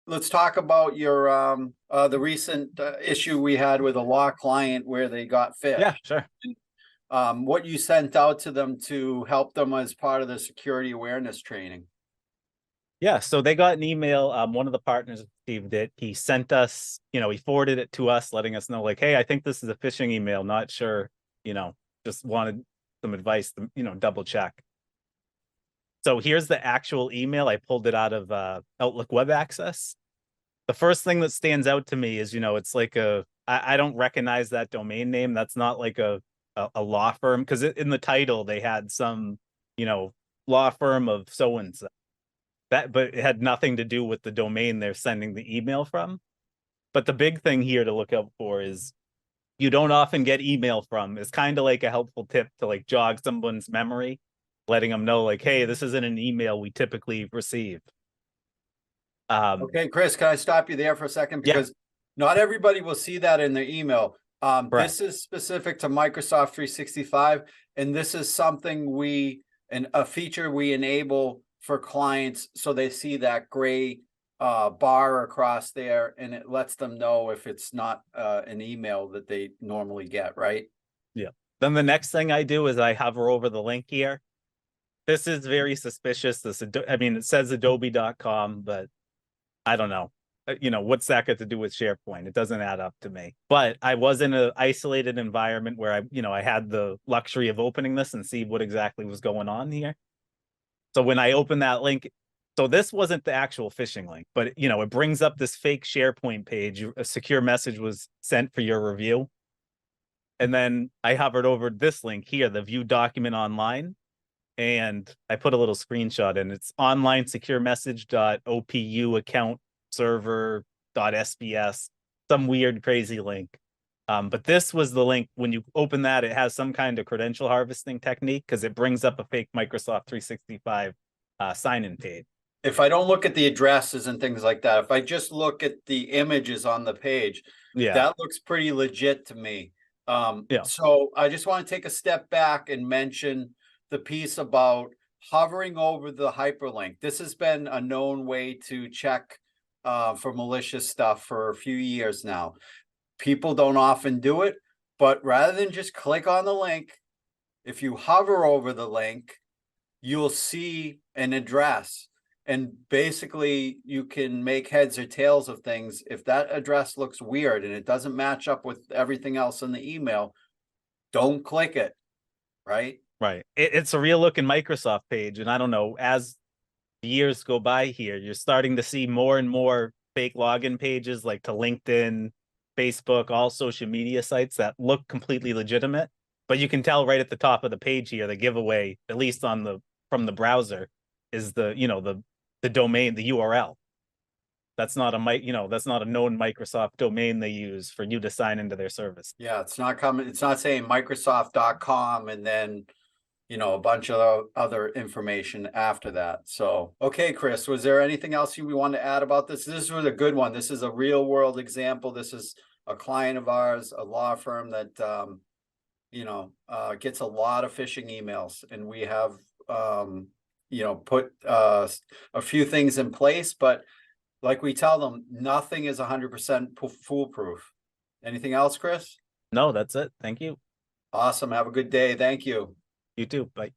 let's talk about your the recent issue we had with a law client where they got Yeah, phished. sure. What you sent out to them to help them as part of the security awareness training. Yeah, so they got an email. One of the partners received it. He sent us, he forwarded it to us, letting us know, like, hey, I think this is a phishing email. Not sure, just wanted some advice, double check. So here's the actual email. I pulled it out of Outlook Web Access. The first thing that stands out to me is, it's like I don't recognize that domain name. That's not like a law firm, because in the title they had some, law firm of so and so. But it had nothing to do with the domain they're sending the email from. But the big thing here to look out for is you don't often get email from. It's kind of like a helpful tip to like jog someone's memory, letting them know like, hey, this isn't an email we typically receive. Okay, Chris, can I stop you there for a second? Yeah, Because not everybody will see that in their email. correct. This is specific to Microsoft 365, and this is something and a feature we enable for clients so they see that gray bar across there, and it lets them know if it's not an email that they normally get, right? Yeah. Then the next thing I do is I hover over the link here. This is very suspicious. I mean, it says adobe.com, but I don't know. What's that got to do with SharePoint? It doesn't add up to me. But I was in an isolated environment where I had the luxury of opening this and see what exactly was going on here. So when I open that link, so this wasn't the actual phishing link, but it brings up this fake SharePoint page. A secure message was sent for your review. And then I hovered over this link here, the view document online, and I put a little screenshot in. It's online secure message.opu account server.sbs, some weird crazy link. But this was the link. When you open that, it has some kind of credential harvesting technique because it brings up a fake Microsoft 365 sign-in page. If I don't look at the addresses and things like that, if I just look at the images on the page, Yeah, that looks pretty legit to me. yeah, So I just want to take a step back and mention the piece about hovering over the hyperlink. This has been a known way to check for malicious stuff for a few years now. People don't often do it, but rather than just click on the link, if you hover over the link, you'll see an address. And basically, you can make heads or tails of things. If that address looks weird and it doesn't match up with everything else in the email, don't click it, right? right. It's a real looking Microsoft page. And I don't know, as years go by here, you're starting to see more and more fake login pages like to LinkedIn, Facebook, all social media sites that look completely legitimate. But you can tell right at the top of the page here, the giveaway, at least from the browser, is the domain, the URL. That's not that's not a known Microsoft domain they use for you to sign into their service. Yeah, it's not coming. It's not saying Microsoft.com and then, a bunch of other information after that. So, okay, Chris, was there anything else you want to add about this? This was a good one. This is a real world example. This is a client of ours, a law firm that, gets a lot of phishing emails, and we have, put a few things in place, but like we tell them, nothing is 100% foolproof. Anything else, Chris? No, that's it. Thank you. Awesome. Have a good day. Thank you. You too. Bye.